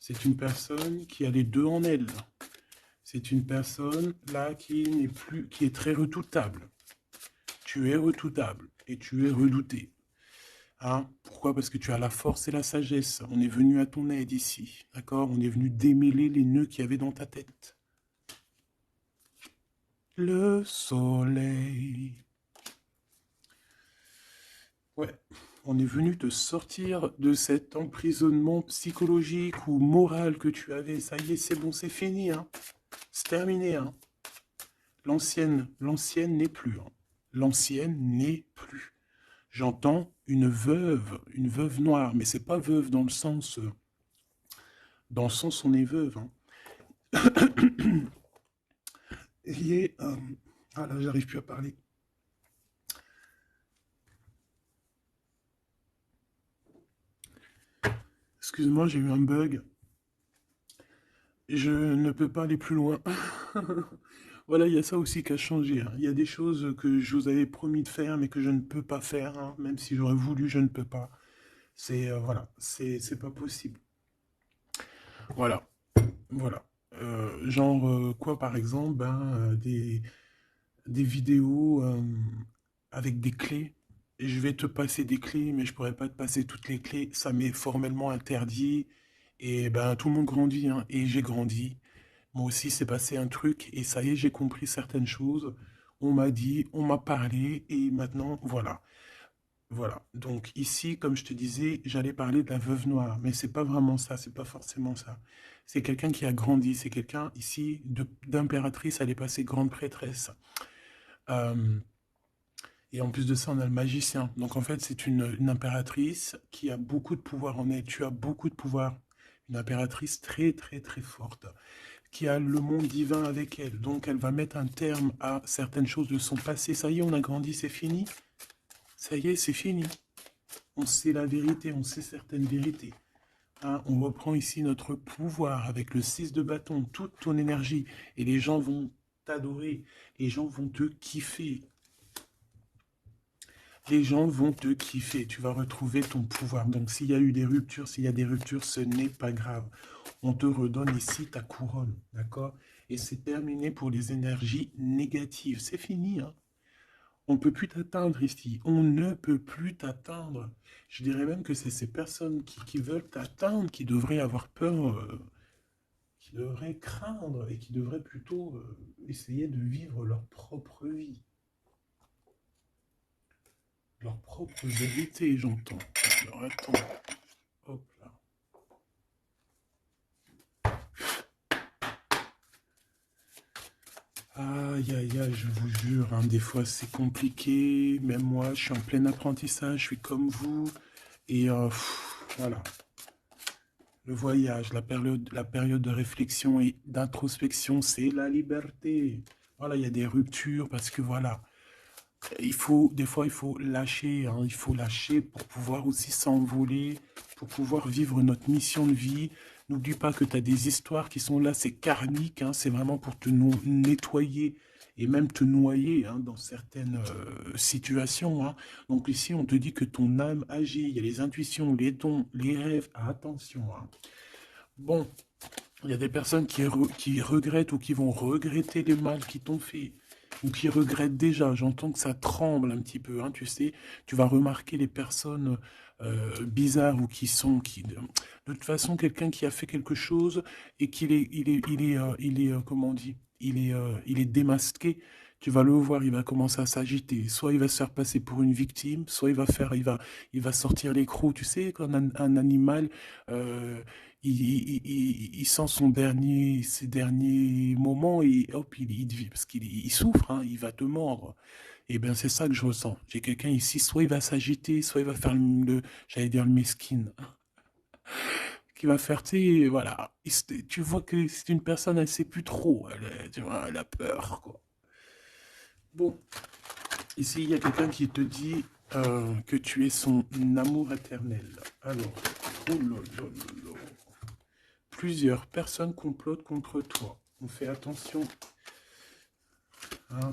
C'est une personne qui a les deux en elle. C'est une personne là qui n'est plus, qui est très redoutable. Tu es redoutable et tu es redouté. Hein? Pourquoi? Parce que tu as la force et la sagesse. On est venu à ton aide ici. D'accord? On est venu démêler les nœuds qu'il y avait dans ta tête. Le soleil. Ouais. On est venu te sortir de cet emprisonnement psychologique ou moral que tu avais. Ça y est, c'est bon, c'est fini. Hein? C'est terminé. Hein? L'ancienne n'est plus. Hein? L'ancienne n'est plus. J'entends une veuve noire, mais c'est pas veuve dans le sens on est veuve. Hein. Il est, ah là, j'arrive plus à parler. Excuse-moi, j'ai eu un bug. Je ne peux pas aller plus loin. Voilà, il y a ça aussi qui a changé. Hein. Il y a des choses que je vous avais promis de faire, mais que je ne peux pas faire. Hein. Même si j'aurais voulu, je ne peux pas. C'est voilà, c'est pas possible. Voilà, voilà. Genre quoi, par exemple, des vidéos avec des clés. Et je vais te passer des clés, mais je pourrais pas te passer toutes les clés. Ça m'est formellement interdit. Et ben tout le monde grandit, hein, et j'ai grandi. Moi aussi, c'est passé un truc, et ça y est, j'ai compris certaines choses. On m'a dit, on m'a parlé, et maintenant, voilà. Voilà. Donc ici, comme je te disais, j'allais parler de la veuve noire, mais c'est pas vraiment ça, c'est pas forcément ça. C'est quelqu'un qui a grandi, c'est quelqu'un ici d'impératrice, elle est passée grande prêtresse. Euh, et en plus de ça, on a le magicien. Donc en fait, c'est une impératrice qui a beaucoup de pouvoir en elle. Tu as beaucoup de pouvoir. Une impératrice très très très forte, qui a le monde divin avec elle. Donc elle va mettre un terme à certaines choses de son passé. Ça y est, on a grandi, c'est fini. Ça y est, c'est fini. On sait la vérité, on sait certaines vérités. Hein, on reprend ici notre pouvoir avec le 6 de bâton, toute ton énergie. Et les gens vont t'adorer. Les gens vont te kiffer. Les gens vont te kiffer. Tu vas retrouver ton pouvoir. Donc s'il y a eu des ruptures, s'il y a des ruptures, ce n'est pas grave. On te redonne ici ta couronne. D'accord? Et c'est terminé pour les énergies négatives. C'est fini, hein? On ne peut plus t'atteindre ici. On ne peut plus t'atteindre. Je dirais même que c'est ces personnes qui veulent t'atteindre qui devraient avoir peur, qui devraient craindre et qui devraient plutôt essayer de vivre leur propre vie. Leur propre vérité, j'entends. Alors attends. Hop là. Aïe, aïe, aïe, je vous jure, hein, des fois c'est compliqué. Même moi, je suis en plein apprentissage, je suis comme vous. Et voilà. Le voyage, la période de réflexion et d'introspection, c'est la liberté. Voilà, il y a des ruptures parce que voilà, des fois, il faut lâcher, hein, il faut lâcher pour pouvoir aussi s'envoler, pour pouvoir vivre notre mission de vie. N'oublie pas que tu as des histoires qui sont là, c'est karmique, hein, c'est vraiment pour te nettoyer et même te noyer hein, dans certaines situations. Hein. Donc ici, on te dit que ton âme agit, il y a les intuitions, les dons, les rêves, attention. Hein. Bon, il y a des personnes qui regrettent ou qui vont regretter les mal qu'ils t'ont fait. ou qui regrettent déjà. J'entends que ça tremble un petit peu, hein, tu sais. Tu vas remarquer les personnes bizarres ou de toute façon, quelqu'un qui a fait quelque chose et comment on dit, il est démasqué. Tu vas le voir, il va commencer à s'agiter. Soit il va se faire passer pour une victime, soit il va sortir l'écrou. Tu sais, quand un animal, euh, il sent ses derniers moments et hop, parce il souffre, hein, il va te mordre. Et bien, c'est ça que je ressens. J'ai quelqu'un ici, soit il va s'agiter, soit il va faire j'allais dire le mesquine, qui va faire, tu sais, voilà. Tu vois que c'est une personne, elle sait plus trop, tu vois, elle a peur, quoi. Bon, ici, il y a quelqu'un qui te dit que tu es son amour éternel. Alors, oh là là là là. Plusieurs personnes complotent contre toi. On fait attention, hein.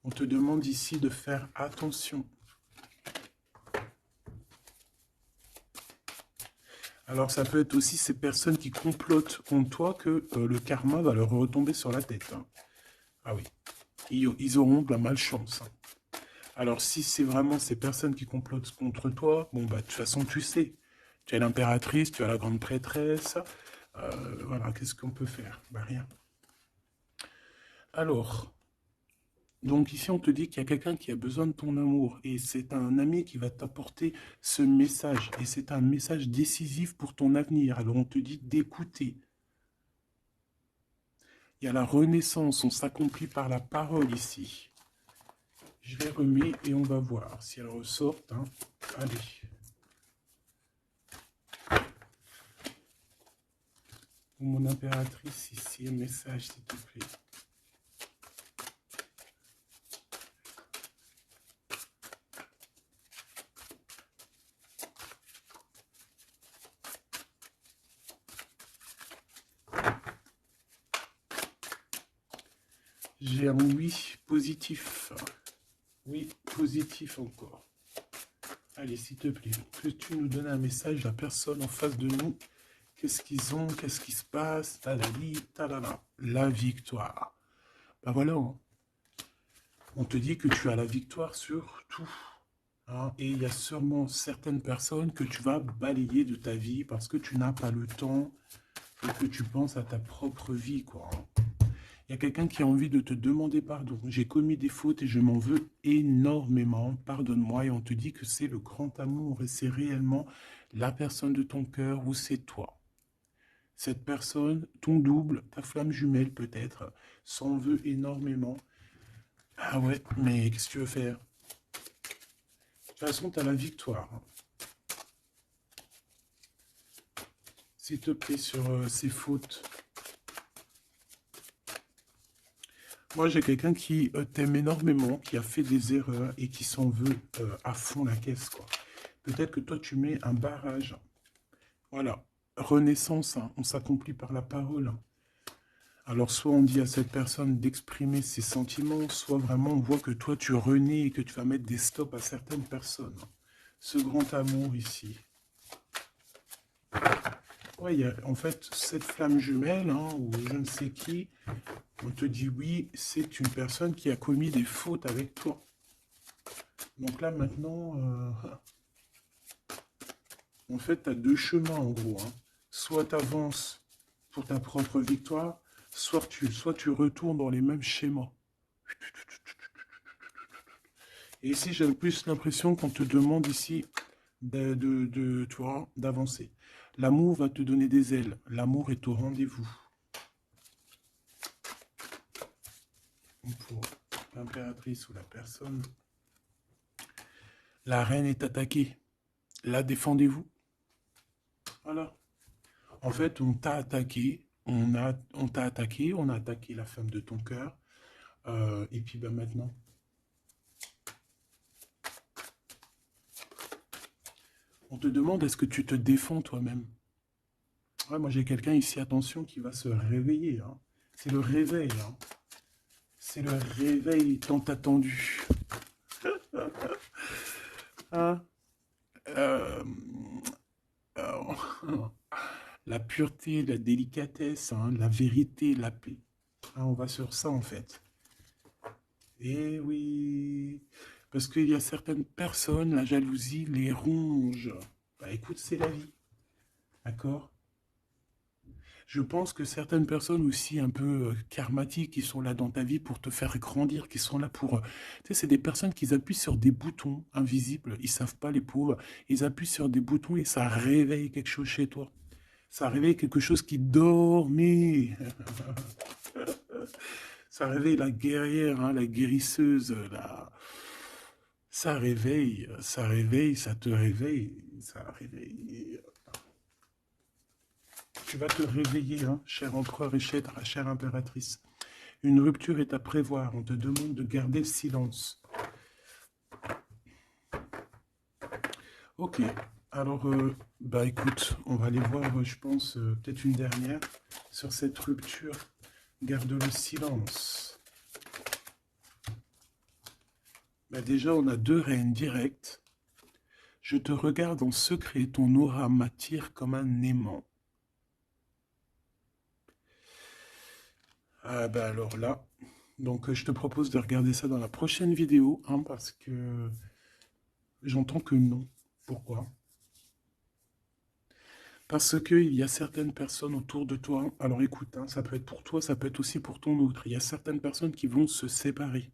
On te demande ici de faire attention. Alors, ça peut être aussi ces personnes qui complotent contre toi que le karma va leur retomber sur la tête, hein. Ah oui, ils auront de la malchance, hein. Alors, si c'est vraiment ces personnes qui complotent contre toi, bon, bah, de toute façon, tu sais. Tu as l'impératrice, tu as la grande prêtresse. Voilà, qu'est-ce qu'on peut faire? Bah, rien. Alors, donc ici, on te dit qu'il y a quelqu'un qui a besoin de ton amour. Et c'est un ami qui va t'apporter ce message. Et c'est un message décisif pour ton avenir. Alors, on te dit d'écouter. Il y a la renaissance, on s'accomplit par la parole ici. Je les remets et on va voir si elles ressortent, hein. Allez. Pour mon impératrice ici, un message s'il te plaît. J'ai un oui positif. Oui, positif encore. Allez, s'il te plaît, que tu nous donnes un message à la personne en face de nous. Qu'est-ce qu'ils ont? Qu'est-ce qui se passe? Talali, talala. La victoire. Ben voilà, hein. On te dit que tu as la victoire sur tout, hein. Et il y a sûrement certaines personnes que tu vas balayer de ta vie parce que tu n'as pas le temps et que tu penses à ta propre vie, quoi. Il y a quelqu'un qui a envie de te demander pardon. J'ai commis des fautes et je m'en veux énormément. Pardonne-moi. Et on te dit que c'est le grand amour et c'est réellement la personne de ton cœur ou c'est toi. Cette personne, ton double, ta flamme jumelle peut-être, s'en veut énormément. Ah ouais, mais qu'est-ce que tu veux faire? De toute façon, tu as la victoire, hein. S'il te plaît, sur ces fautes. Moi, j'ai quelqu'un qui t'aime énormément, qui a fait des erreurs et qui s'en veut à fond la caisse, quoi. Peut-être que toi, tu mets un barrage. Voilà. Renaissance, hein. On s'accomplit par la parole. Alors, soit on dit à cette personne d'exprimer ses sentiments, soit vraiment on voit que toi, tu renais et que tu vas mettre des stops à certaines personnes. Ce grand amour ici. Ouais, il y a en fait cette flamme jumelle, hein, ou je ne sais qui, on te dit oui, c'est une personne qui a commis des fautes avec toi. Donc là maintenant, en fait, tu as deux chemins en gros, hein. Soit tu avances pour ta propre victoire, soit tu retournes dans les mêmes schémas. Et ici, j'ai plus l'impression qu'on te demande ici tu vois, d'avancer. L'amour va te donner des ailes. L'amour est au rendez-vous. Pour l'impératrice ou la personne. La reine est attaquée. La défendez-vous. Voilà. En fait, on t'a attaqué. On t'a attaqué. On a attaqué la femme de ton cœur. Et puis ben, maintenant. On te demande est-ce que tu te défends toi-même. Ouais, moi j'ai quelqu'un ici, attention, qui va se réveiller, hein. C'est le réveil, hein. C'est le réveil tant attendu. Hein? Euh, la pureté, la délicatesse, hein, la vérité, la paix. Hein, on va sur ça en fait. Eh oui, parce qu'il y a certaines personnes, la jalousie les ronge. Bah écoute, c'est la vie, d'accord? Je pense que certaines personnes aussi un peu karmatiques qui sont là dans ta vie pour te faire grandir, qui sont là pour... Tu sais, c'est des personnes qui appuient sur des boutons invisibles, ils savent pas les pauvres, ils appuient sur des boutons et ça réveille quelque chose chez toi. Ça réveille quelque chose qui dormait. Ça réveille la guerrière, hein, la guérisseuse, ça réveille, ça te réveille, ça réveille. Tu vas te réveiller, hein, cher empereur et chère impératrice. Une rupture est à prévoir. On te demande de garder le silence. Ok. Alors, bah écoute, on va aller voir, je pense, peut-être une dernière sur cette rupture. Garde le silence. Bah déjà, on a 2 reines directes. Je te regarde en secret, ton aura m'attire comme un aimant. Ah bah alors là, donc je te propose de regarder ça dans la prochaine vidéo, hein, parce que j'entends que non. Pourquoi? Parce qu'il y a certaines personnes autour de toi, alors écoute, hein, ça peut être pour toi, ça peut être aussi pour ton autre. Il y a certaines personnes qui vont se séparer,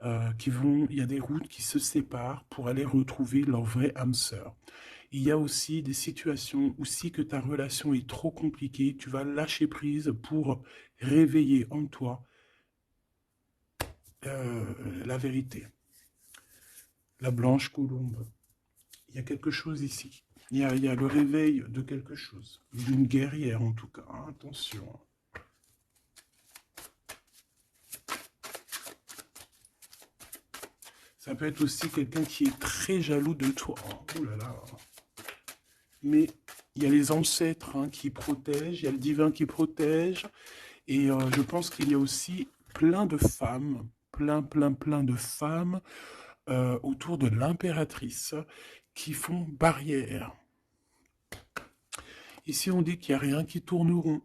il y a des routes qui se séparent pour aller retrouver leur vraie âme sœur. Il y a aussi des situations où si que ta relation est trop compliquée, tu vas lâcher prise pour réveiller en toi la vérité. La blanche colombe. Il y a quelque chose ici. Il y a le réveil de quelque chose, d'une guerrière en tout cas. Hein, attention. Ça peut être aussi quelqu'un qui est très jaloux de toi. Oh là là. Mais il y a les ancêtres, hein, qui protègent, il y a le divin qui protège. Et je pense qu'il y a aussi plein de femmes, plein de femmes autour de l'impératrice qui font barrière. Ici, on dit qu'il n'y a rien qui tourne rond.